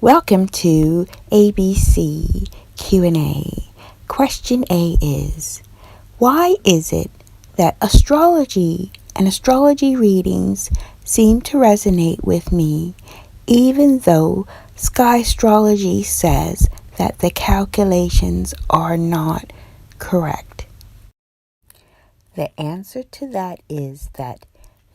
Welcome to ABC Q&A. Question A is, why is it that astrology and astrology readings seem to resonate with me, even though sky astrology says that the calculations are not correct? The answer to that is that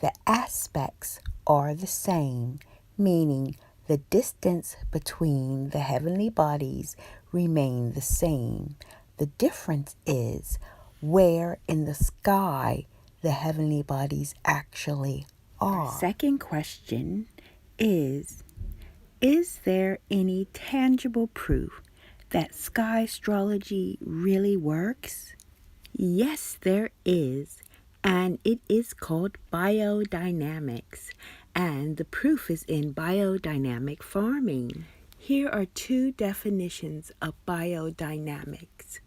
the aspects are the same, meaning the distance between the heavenly bodies remain the same. The difference is where in the sky the heavenly bodies actually are. Our second question is there any tangible proof that sky astrology really works? Yes, there is, and it is called biodynamics, and the proof is in biodynamic farming. Here are two definitions of biodynamics.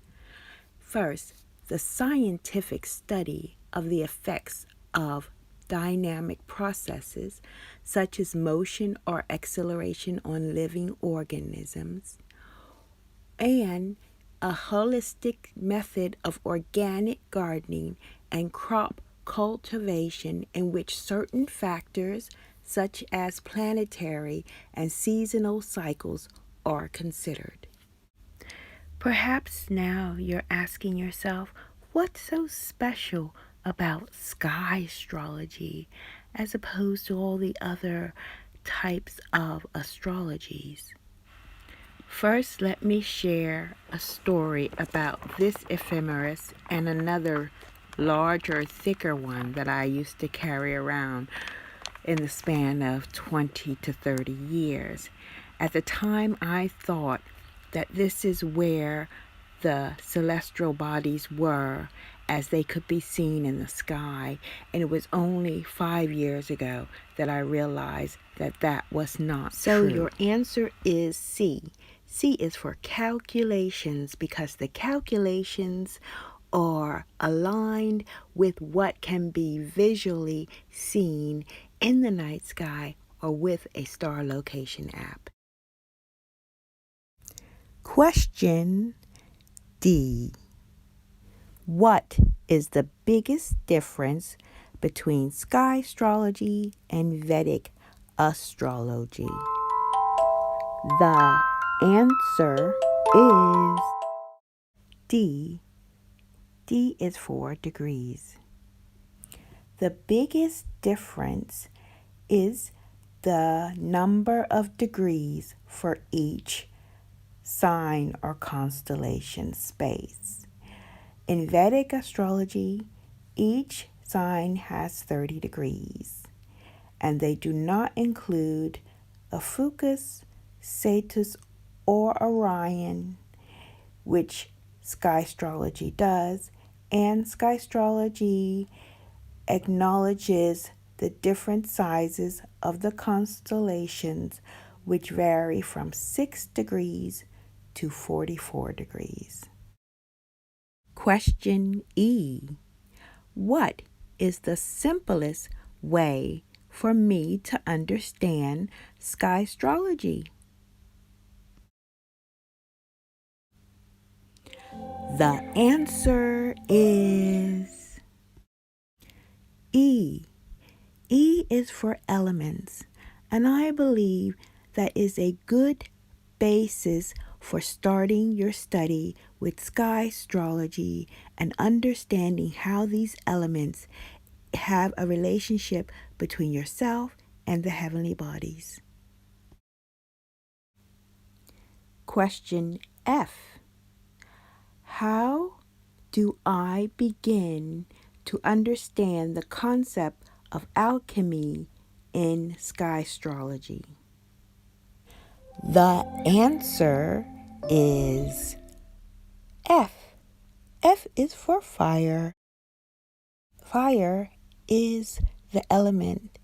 First, the scientific study of the effects of dynamic processes such as motion or acceleration on living organisms, and a holistic method of organic gardening and crop cultivation in which certain factors such as planetary and seasonal cycles are considered. Perhaps now you're asking yourself, what's so special about sky astrology as opposed to all the other types of astrologies? First, let me share a story about this ephemeris and another larger, thicker one that I used to carry around in the span of 20 to 30 years. At the time, I thought that this is where the celestial bodies were as they could be seen in the sky, and it was only 5 years ago that I realized that that was not true. So your answer is C. C is for calculations, because the calculations are aligned with what can be visually seen in the night sky or with a star location app. Question D. What is the biggest difference between sky astrology and Vedic astrology? The answer is D. D is for degrees. The biggest difference is the number of degrees for each sign or constellation space. In Vedic astrology, each sign has 30 degrees, and they do not include Ophiuchus, Cetus, or Orion, which sky astrology does, and sky astrology acknowledges the different sizes of the constellations, which vary from 6 degrees to 44 degrees. Question E. What is the simplest way for me to understand sky astrology? The answer is E. E is for elements, and I believe that is a good basis for starting your study with sky astrology and understanding how these elements have a relationship between yourself and the heavenly bodies. Question F. How do I begin to understand the concept of alchemy in sky astrology? The answer is F. F is for fire. Fire is the element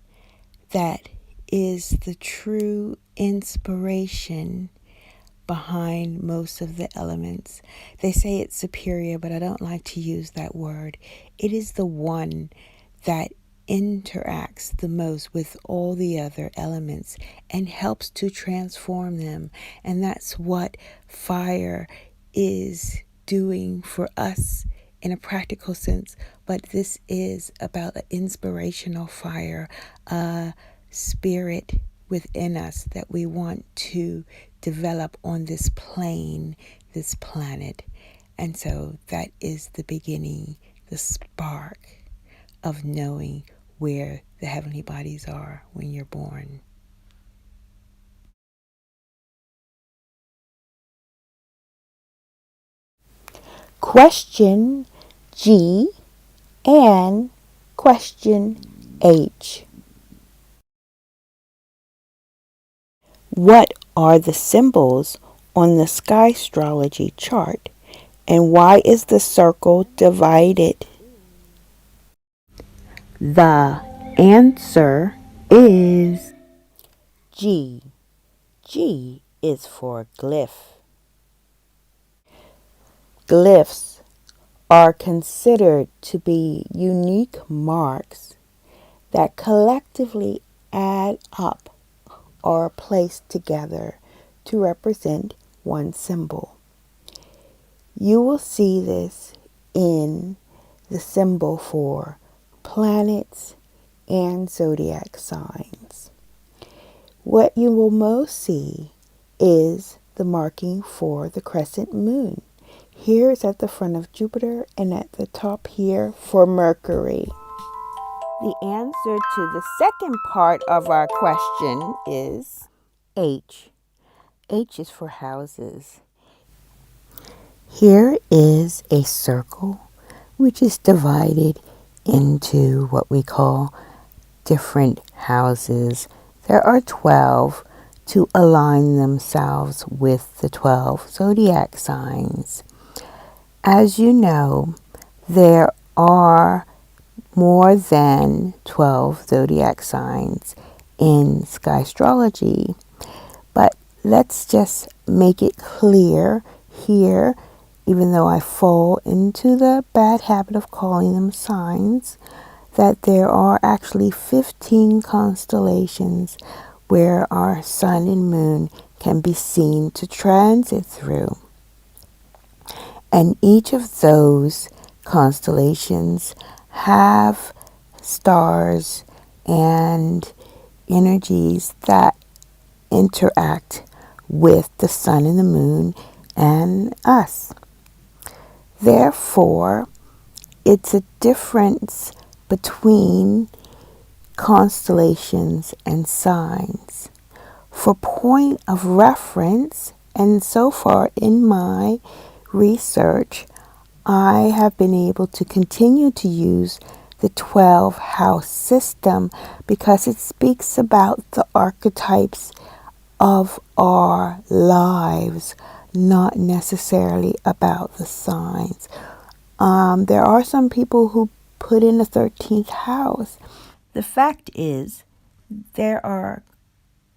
that is the true inspiration behind most of the elements. They say it's superior, but I don't like to use that word. It is the one that interacts the most with all the other elements and helps to transform them. And that's what fire is doing for us in a practical sense. But this is about an inspirational fire, a spirit within us that we want to develop on this plane, this planet. And so that is the beginning, the spark of knowing where the heavenly bodies are when you're born. Question G and question H. What are the symbols on the sky astrology chart, and why is the circle divided? The answer is G. G is for glyph. Glyphs are considered to be unique marks that collectively add up or are placed together to represent one symbol. You will see this in the symbol for planets and zodiac signs. What you will most see is the marking for the crescent moon. Here is at the front of Jupiter and at the top here for Mercury. The answer to the second part of our question is H. H is for houses. Here is a circle which is divided into what we call different houses. There are 12 to align themselves with the 12 zodiac signs. As you know, there are more than 12 zodiac signs in sky astrology, but let's just make it clear here, even though I fall into the bad habit of calling them signs, that there are actually 15 constellations where our sun and moon can be seen to transit through. And each of those constellations have stars and energies that interact with the sun and the moon and us. Therefore, it's a difference between constellations and signs. For point of reference, and so far in my research, I have been able to continue to use the 12 house system because it speaks about the archetypes of our lives, not necessarily about the signs. There are some people who put in the 13th house. The fact is, there are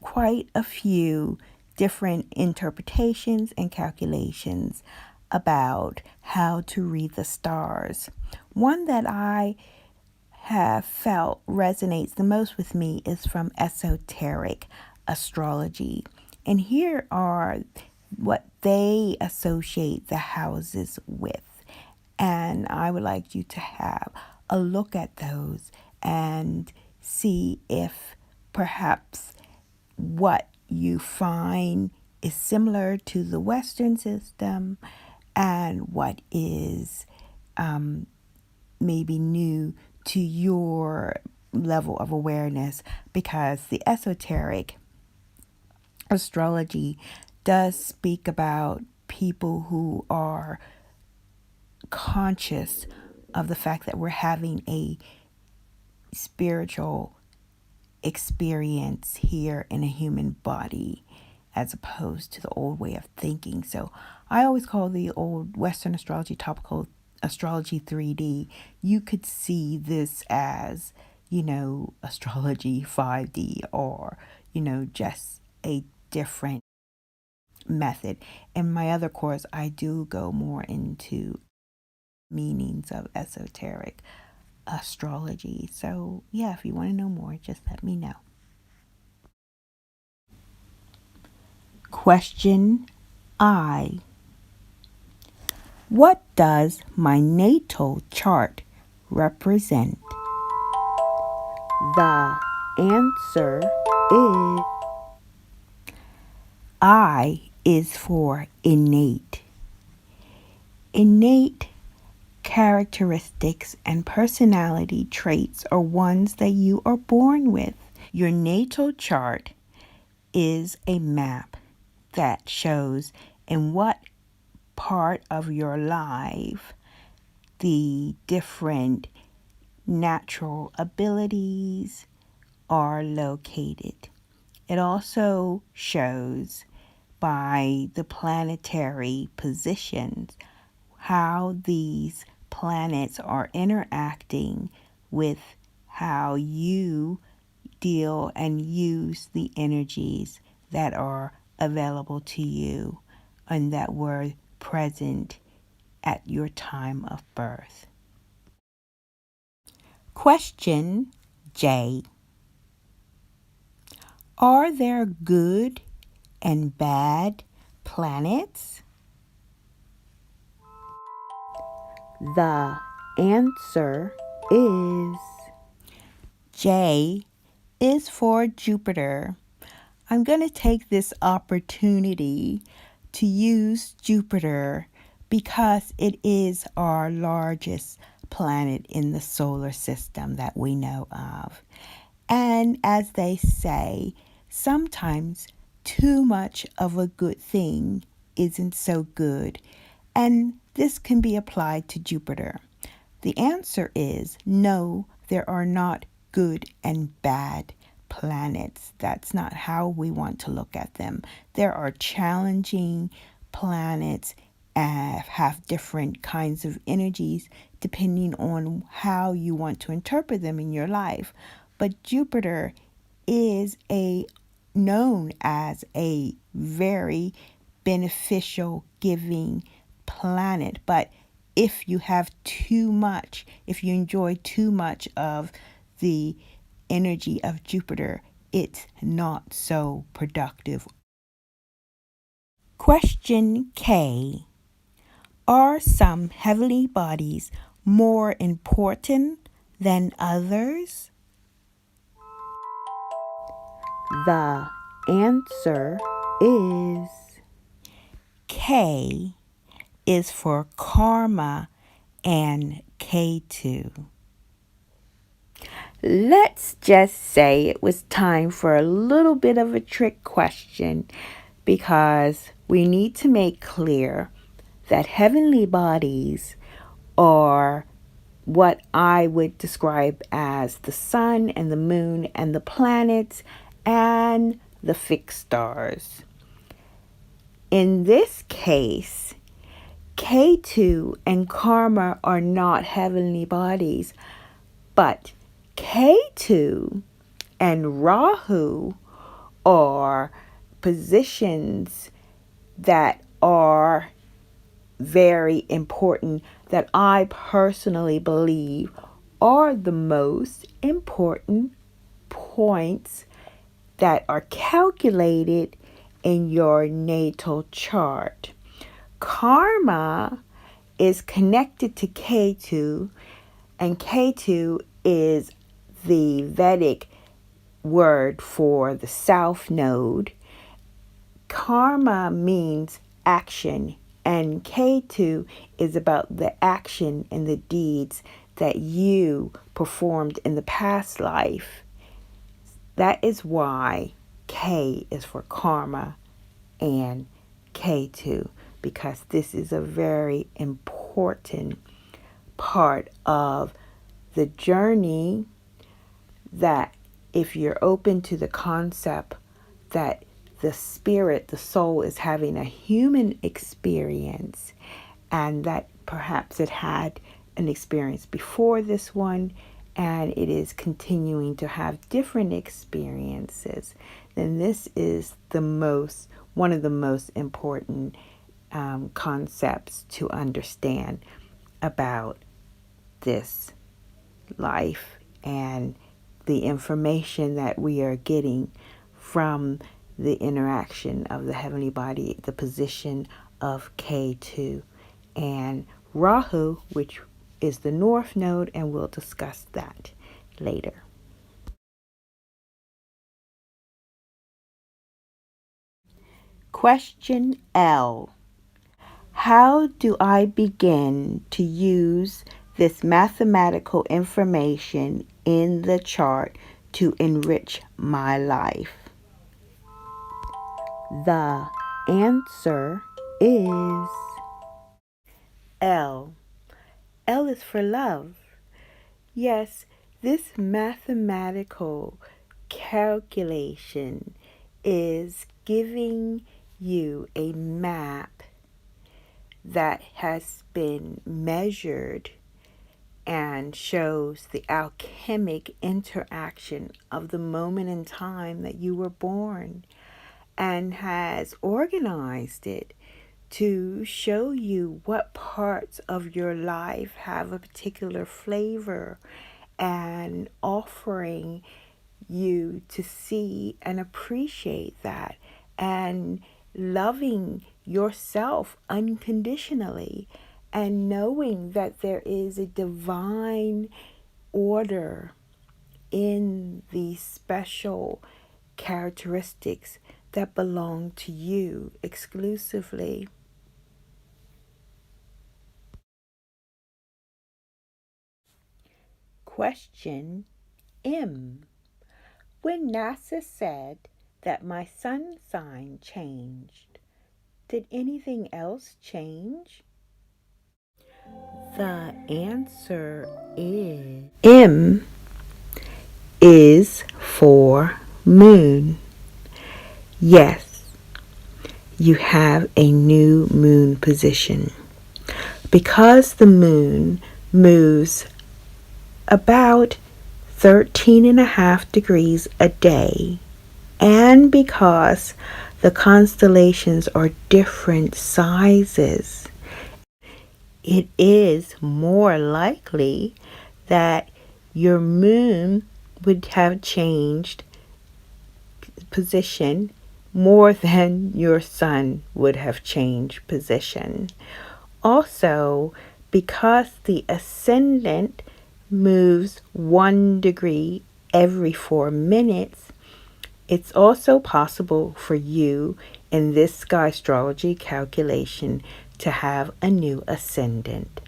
quite a few different interpretations and calculations about how to read the stars. One that I have felt resonates the most with me is from esoteric astrology. And here are what they associate the houses with. And I would like you to have a look at those and see if perhaps what you find is similar to the Western system and what is maybe new to your level of awareness, because the esoteric astrology does speak about people who are conscious of the fact that we're having a spiritual experience here in a human body as opposed to the old way of thinking. So I always call the old Western astrology topical astrology 3D. You could see this as, astrology 5D or, just a different method. In my other course, I do go more into meanings of esoteric astrology. So, yeah, if you want to know more, just let me know. Question I. What does my natal chart represent? The answer is I is for innate. Innate characteristics and personality traits are ones that you are born with. Your natal chart is a map that shows in what part of your life the different natural abilities are located. It also shows by the planetary positions how these planets are interacting with how you deal and use the energies that are available to you and that were present at your time of birth. Question J. Are there good and bad planets? The answer is J is for Jupiter. I'm going to take this opportunity to use Jupiter because it is our largest planet in the solar system that we know of. And as they say, sometimes too much of a good thing isn't so good. And this can be applied to Jupiter. The answer is no, there are not good and bad planets. That's not how we want to look at them. There are challenging planets have different kinds of energies depending on how you want to interpret them in your life. But Jupiter is known as a very beneficial giving planet. But if you have too much, if you enjoy too much of the energy of Jupiter, it's not so productive. Question K. Are some heavenly bodies more important than others? The answer is K is for karma and Ketu. Let's just say it was time for a little bit of a trick question because we need to make clear that heavenly bodies are what I would describe as the sun and the moon and the planets and the fixed stars. In this case, Ketu and Karma are not heavenly bodies, but Ketu and Rahu are positions that are very important that I personally believe are the most important points that are calculated in your natal chart. Karma is connected to Ketu, and Ketu is the Vedic word for the south node. Karma means action, and Ketu is about the action and the deeds that you performed in the past life. That is why K is for karma and Ketu, because this is a very important part of the journey that if you're open to the concept that the spirit, the soul is having a human experience and that perhaps it had an experience before this one and it is continuing to have different experiences, then this is one of the most important concepts to understand about this life and the information that we are getting from the interaction of the heavenly body, the position of K2 and Rahu, which is the north node, and we'll discuss that later. Question L. How do I begin to use this mathematical information in the chart to enrich my life? The answer is L. L is for love. Yes, this mathematical calculation is giving you a map that has been measured and shows the alchemic interaction of the moment in time that you were born, and has organized it to show you what parts of your life have a particular flavor, and offering you to see and appreciate that, and loving yourself unconditionally, and knowing that there is a divine order in these special characteristics that belong to you exclusively. Question M. When NASA said that my sun sign changed, did anything else change? The answer is M is for moon. Yes, you have a new moon position. Because the moon moves about 13.5 degrees a day, and because the constellations are different sizes, it is more likely that your moon would have changed position more than your sun would have changed position. Also, because the ascendant moves 1 degree every 4 minutes, it's also possible for you in this sky astrology calculation to have a new ascendant.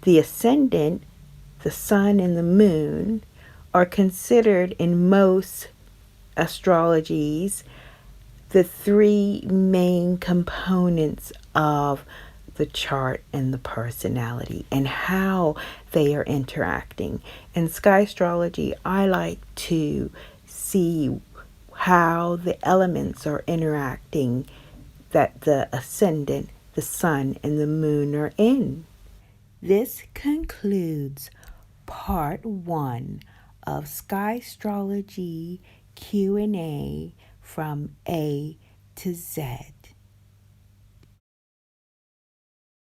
The ascendant, the sun and the moon, are considered in most astrologies the 3 main components of the chart and the personality and how they are interacting. In sky astrology, I like to see how the elements are interacting that the ascendant, the sun, and the moon are in. This concludes part 1 of Sky Astrology Q&A from A to Z.